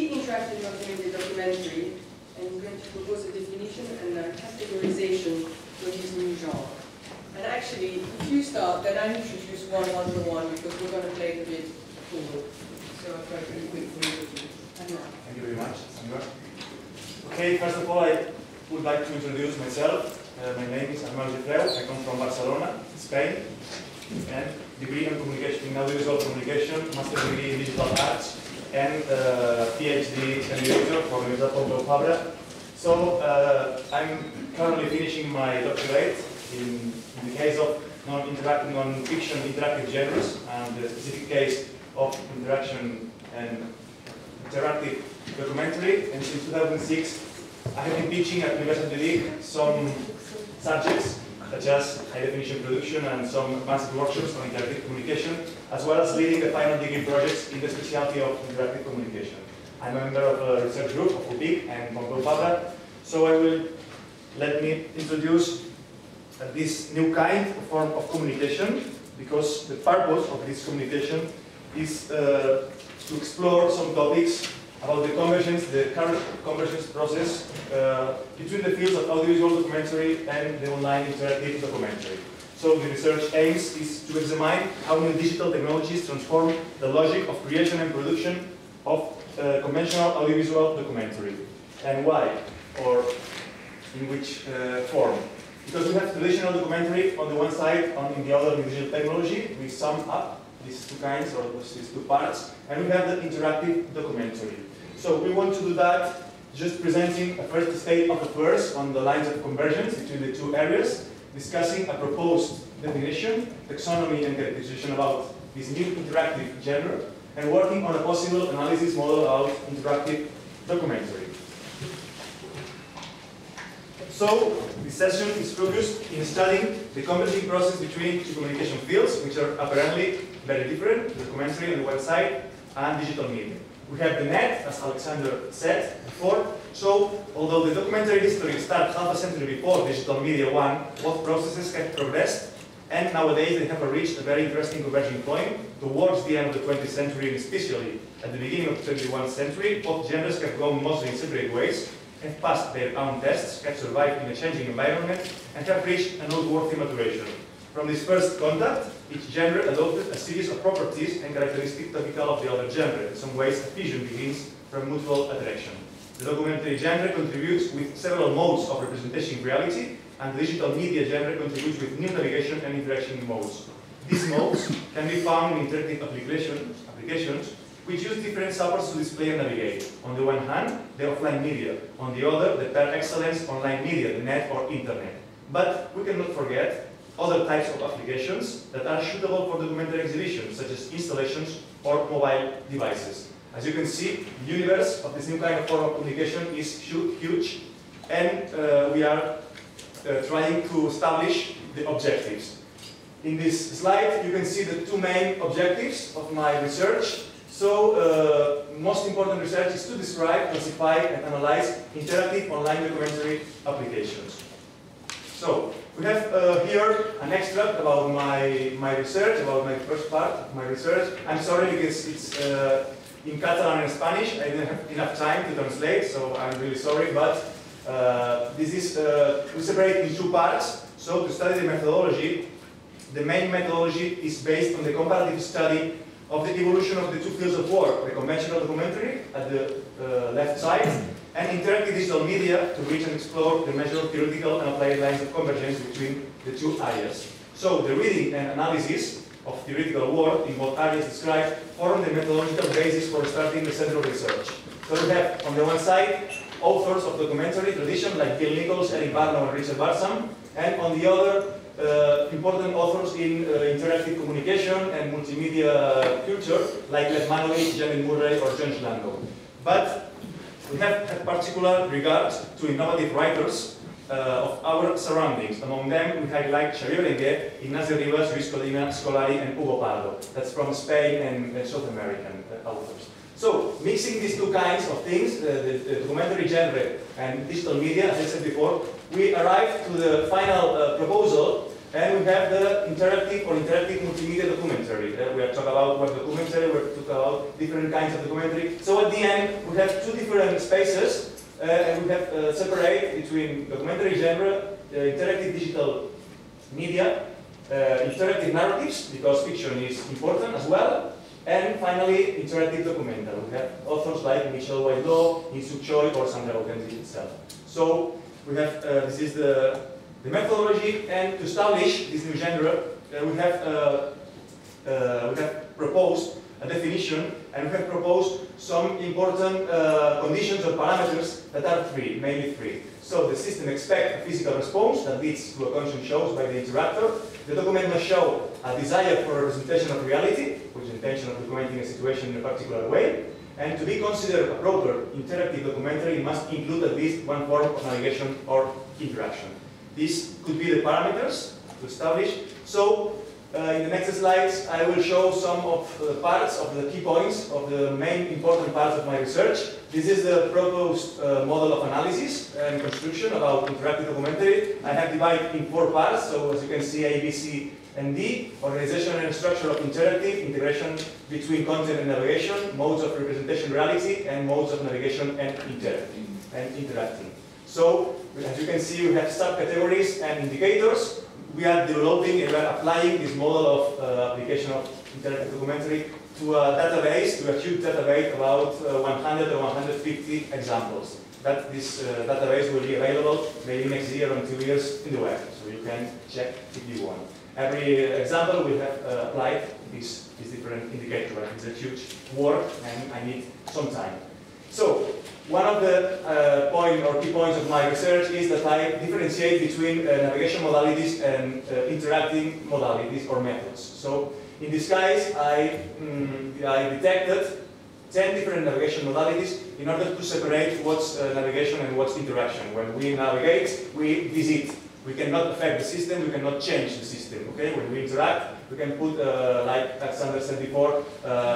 Interactive documentary, and I'm going to propose a definition and a categorization for this new genre. And actually, if you start, then I introduce one-to-one because we're going to play it a bit forward. So I'll try to be quick for you to do. Thank you very much, Sandra. Okay, first of all, I would like to introduce myself. My name is Arnau. I come from Barcelona, Spain, and degree in communication, in audiovisual communication, master degree in digital arts, and PhD candidate from Universitat. So I'm currently finishing my doctorate in the case of non-fiction interactive genres, and the specific case of interaction and interactive documentary. And since 2006, I have been teaching at Universitat some subjects such as high-definition production and some advanced workshops on interactive communication, as well as leading the final degree projects in the specialty of interactive communication. I'm a member of a research group of UPIC and Pompeu Fabra, so let me introduce this new kind of form of communication, because the purpose of this communication is to explore some topics about the current convergence process between the fields of audiovisual documentary and the online interactive documentary. So the research aims is to examine how new digital technologies transform the logic of creation and production of conventional audiovisual documentary. And why? Or in which form? Because we have traditional documentary on the one side, and in the other digital technology. We sum up these two kinds, or these two parts, and we have the interactive documentary. So we want to do that just presenting a first state of affairs on the lines of convergence between the two areas, discussing a proposed definition, taxonomy and characterization about this new interactive genre, and working on a possible analysis model about interactive documentary. So this session is focused in studying the converging process between two communication fields, which are apparently very different, the documentary on the one side and digital media. We have the net, as Alexander said before. So, although the documentary history started half a century before digital media one, both processes have progressed, and nowadays they have reached a very interesting converging point. Towards the end of the 20th century, and especially at the beginning of the 21st century, both genres have gone mostly in separate ways, have passed their own tests, have survived in a changing environment, and have reached a noteworthy maturation. From this first contact, each genre adopted a series of properties and characteristics typical of the other genre. In some ways, a fusion begins from mutual attraction. The documentary genre contributes with several modes of representation in reality, and the digital media genre contributes with new navigation and interaction modes. These modes can be found in interactive applications which use different supports to display and navigate. On the one hand, the offline media. On the other, the per excellence online media, the net or internet. But we cannot forget other types of applications that are suitable for documentary exhibitions, such as installations or mobile devices. As you can see, the universe of this new kind of form of communication is huge, and we are trying to establish the objectives. In this slide, you can see the two main objectives of my research. So, most important research is to describe, classify, and analyze interactive online documentary applications. So, we have here an extract about my research, about my first part of my research. I'm sorry because it's in Catalan and Spanish. I didn't have enough time to translate, so I'm really sorry. But this is, we separate in two parts. So, to study the methodology, the main methodology is based on the comparative study of the evolution of the two fields of work, the conventional documentary at the left side, and interactive digital media to reach and explore the measure of theoretical and applied lines of convergence between the two areas. So the reading and analysis of theoretical work in both areas described form the methodological basis for starting the center of research. So we have, on the one side, authors of documentary tradition like Bill Nichols, Eric Barlow, and Richard Barsham, and on the other, important authors in interactive communication and multimedia culture like Lev Manovich, Janet Murray, or John Lando. But we have a particular regard to innovative writers of our surroundings. Among them, we highlight Xavier Berenguer, Ignacio Rivas, Luis Codina, Scolari, and Hugo Pardo. That's from Spain and South American authors. So, mixing these two kinds of things, the documentary genre and digital media, as I said before, we arrive to the final proposal, and we have the interactive or interactive multimedia documentary. We are talking about web documentary, we are talking about different kinds of documentary. So at the end, we have two different spaces, and we have separate between documentary genre, interactive digital media, interactive narratives, because fiction is important as well, and finally, interactive documental. We have authors like Michel Whitelaw, Insoo Choi, or Sandra Okenzi itself. So we have, this is the methodology, and to establish this new genre, we have proposed a definition, and we have proposed some important conditions or parameters that are three, mainly three. So the system expects a physical response that leads to a conscious shows by the interactor. The document must show a desire for a representation of reality, which is the intention of documenting a situation in a particular way. And to be considered a proper interactive documentary, it must include at least one form of navigation or interaction. These could be the parameters to establish. So in the next slides, I will show some of the parts of the key points of the main important parts of my research. This is the proposed model of analysis and construction about interactive documentary. I have divided in 4 parts, so as you can see, A, B, C, and D. Organization and structure of interactive, integration between content and navigation, modes of representation reality, and modes of navigation and interacting. So, as you can see, we have subcategories and indicators. We are developing and we are applying this model of application of interactive documentary to a database, to a huge database, about 100 or 150 examples. That this database will be available maybe next year or 2 years in the web, so you can check if you want. Every example will have applied this different indicator, but it's a huge work and I need some time. So, one of the key points of my research is that I differentiate between navigation modalities and interacting modalities or methods. So, in this case, I detected 10 different navigation modalities in order to separate what's navigation and what's interaction. When we navigate, we visit. We cannot affect the system, we cannot change the system. Okay? When we interact, we can put, like Alexander said before,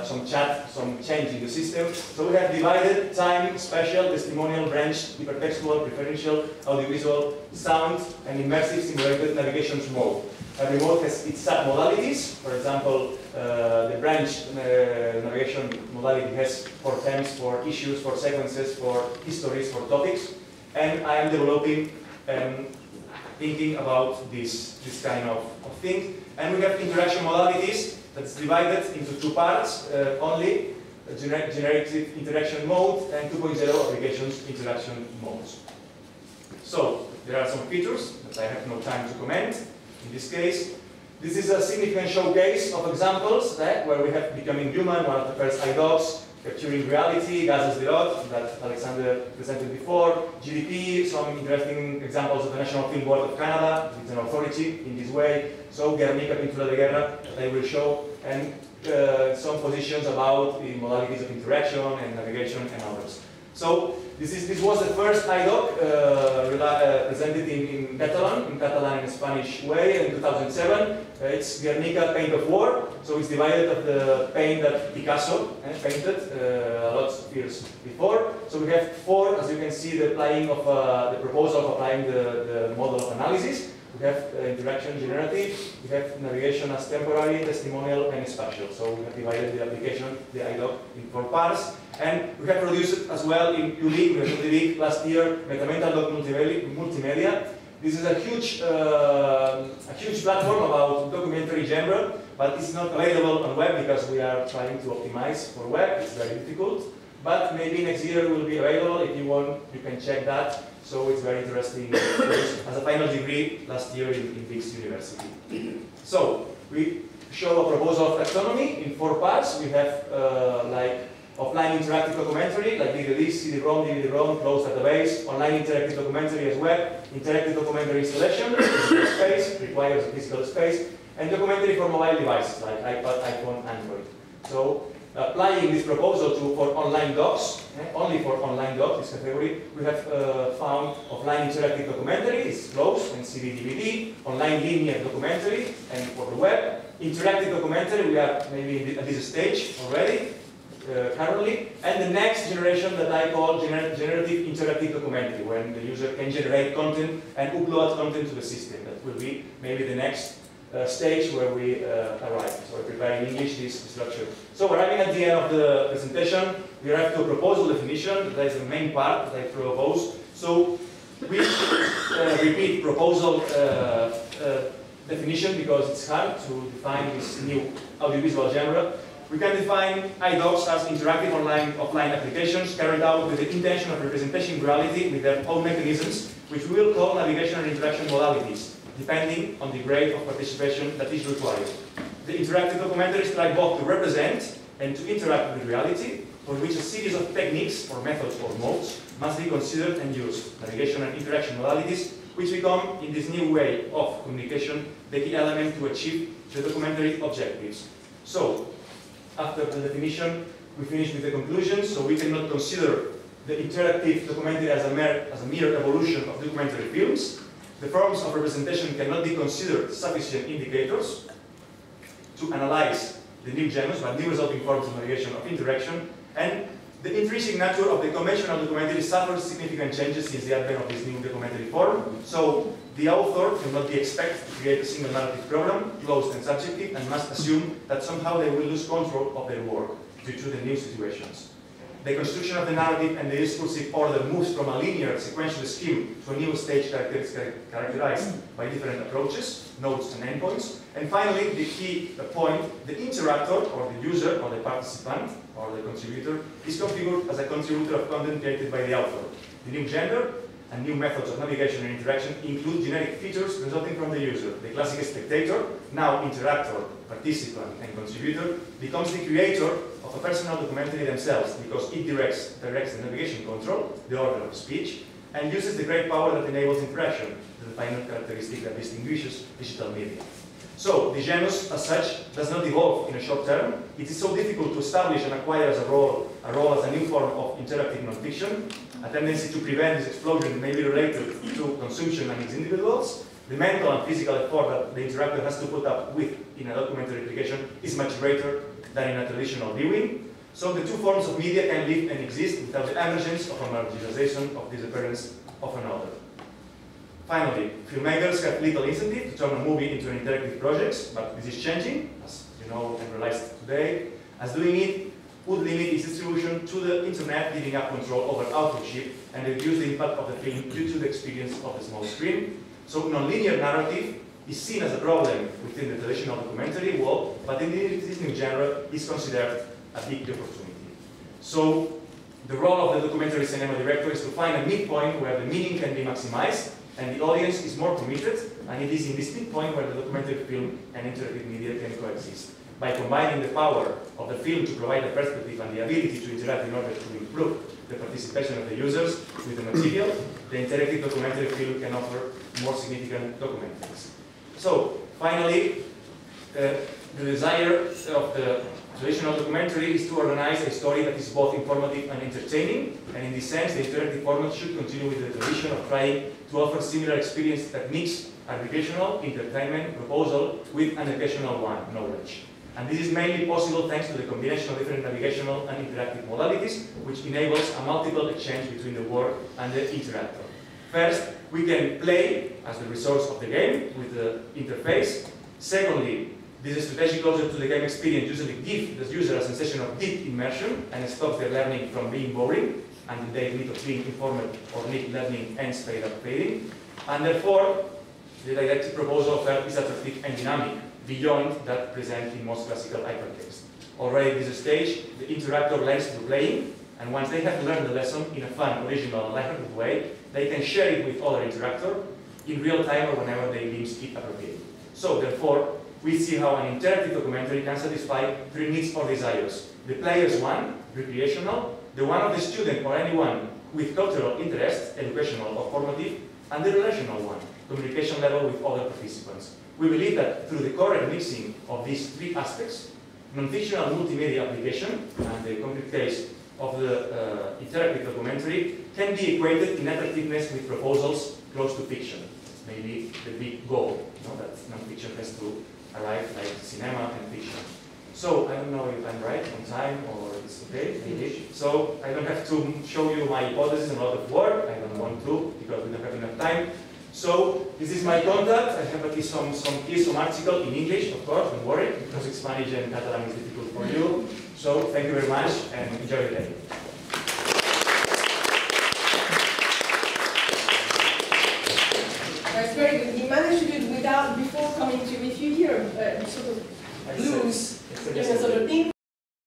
some chat, some change in the system. So we have divided time, spatial, testimonial, branched, hypertextual, preferential, audiovisual, sound, and immersive simulated navigation mode. Every mode has its sub-modalities. For example, the branched navigation modality has 4 themes, 4 issues, 4 sequences, 4 histories, 4 topics. And I am developing thinking about this kind of thing. And we have interaction modalities that's divided into 2 parts only, generative interaction mode and 2.0 applications interaction modes. So there are some features that I have no time to comment. In this case, this is a significant showcase of examples where we have becoming human, one of the first I-Docs, capturing reality, Gazes de Lot, that Alexander presented before, GDP, some interesting examples of the National Film Board of Canada, it's an authority in this way, so Guernica, Pintura de Guerra, that I will show, and some positions about the modalities of interaction and navigation and others. So this was the first I-Doc presented in Catalan and Spanish way in 2007. It's Guernica, Paint of War. So it's divided of the paint that Picasso painted a lot of years before. So we have 4, as you can see, the applying of the proposal of applying the model of analysis. We have interaction generative, we have navigation as temporary, testimonial, and spatial. So we have divided the application, the I-Doc, in 4 parts. And we have produced as well in ULIC last year, Metamental Doc Multimedia. This is a huge platform about documentary genre, but it's not available on web because we are trying to optimize for web. It's very difficult. But maybe next year it will be available. If you want, you can check that. So it's very interesting as a final degree last year in Vix University. So we show a proposal of taxonomy in 4 parts. We have like offline interactive documentary, like DVD, CD-ROM, DVD-ROM, closed database, online interactive documentary as web, interactive documentary installation, physical space, requires a physical space, and documentary for mobile devices like iPad, iPhone, Android. So applying this proposal for online docs, only for online docs, this category, we have found offline interactive documentary, it's closed, and CD-DVD, online linear documentary, and for the web. Interactive documentary, we are maybe at this stage already, currently, and the next generation that I call generative interactive documentary, when the user can generate content and upload content to the system. That will be maybe the next stage where we arrive. So I prepare in English this lecture. So arriving at the end of the presentation, we arrive to a proposal definition. That is the main part that I propose. So we repeat proposal definition because it's hard to define this new audiovisual genre. We can define I-Docs as interactive offline applications carried out with the intention of representation reality with their own mechanisms, which we will call navigation and interaction modalities, depending on the grade of participation that is required. The interactive documentaries try both to represent and to interact with reality, for which a series of techniques or methods or modes must be considered and used. Navigation and interaction modalities, which become, in this new way of communication, the key element to achieve the documentary objectives. So, after the definition, we finish with the conclusions. So we cannot consider the interactive documentary as a mere evolution of documentary films. The forms of representation cannot be considered sufficient indicators to analyze the new genres, but new resulting forms of navigation of interaction. And the intrinsic nature of the conventional documentary suffers significant changes since the advent of this new documentary form. So the author cannot be expected to create a single narrative program, closed and subjective, and must assume that somehow they will lose control of their work due to the new situations. The construction of the narrative and the discursive order moves from a linear sequential scheme to a new stage characterized by different approaches, nodes and endpoints. And finally, the key point, the interactor or the user or the participant or the contributor is configured as a contributor of content created by the author. The new gender and new methods of navigation and interaction include generic features resulting from the user. The classic spectator, now interactor, participant, and contributor, becomes the creator of a personal documentary themselves because it directs the navigation control, the order of speech, and uses the great power that enables impression, the final characteristic that distinguishes digital media. So, the genus, as such, does not evolve in a short term. It is so difficult to establish and acquire as a role as a new form of interactive non-fiction. A tendency to prevent this explosion may be related to consumption and its individuals. The mental and physical effort that the interactor has to put up with in a documentary application is much greater than in a traditional viewing. So the two forms of media can live and exist without the emergence of a marginalization of disappearance of another. Finally, filmmakers have little incentive to turn a movie into an interactive project, but this is changing, as you know and realized today, as doing it would limit its distribution to the internet, giving up control over authorship and reduce the impact of the film due to the experience of the small screen. So non-linear narrative is seen as a problem within the traditional documentary world, but in this new genre is considered a big opportunity. So the role of the documentary cinema director is to find a midpoint where the meaning can be maximized and the audience is more committed, and it is in this midpoint where the documentary film and interactive media can coexist. By combining the power of the film to provide a perspective and the ability to interact in order to improve the participation of the users with the material, the interactive documentary film can offer more significant documentaries. So, finally, the desire of the traditional documentary is to organize a story that is both informative and entertaining, and in this sense, the interactive format should continue with the tradition of trying to offer similar experience that mix educational, entertainment, proposal with an educational one, knowledge. And this is mainly possible thanks to the combination of different navigational and interactive modalities, which enables a multiple exchange between the work and the interactor. First, we can play as the resource of the game with the interface. Secondly, this strategy closer to the game experience usually gives the user a sensation of deep immersion and stops their learning from being boring, and the need of being informed or need learning ends fading. And therefore, the didactic proposal is attractive and dynamic, beyond that present in most classical hypertext. Already at this stage, the interactor learns through playing, and once they have learned the lesson in a fun, original, and lighthearted way, they can share it with other interactors in real time or whenever they deem it appropriate. So, therefore, we see how an interactive documentary can satisfy three needs or desires. The player's one, recreational, the one of the student or anyone with cultural interests, educational or formative, and the relational one, communication level with other participants. We believe that through the correct mixing of these three aspects, non-fictional multimedia application, and the concrete case of the interactive documentary, can be equated in attractiveness with proposals close to fiction. It's maybe the big goal, that non-fiction has to arrive like cinema and fiction. So, I don't know if I'm right on time or it's okay, maybe. So, I don't have to show you my hypothesis and a lot of work. I don't want to, because we don't have enough time. So this is my contact. I have at least some article in English, of course, don't worry, because Spanish and Catalan is difficult for you. So thank you very much and enjoy the day. That's very good. He managed to do it without, before coming to, if you hear sort of blues, there's a sort of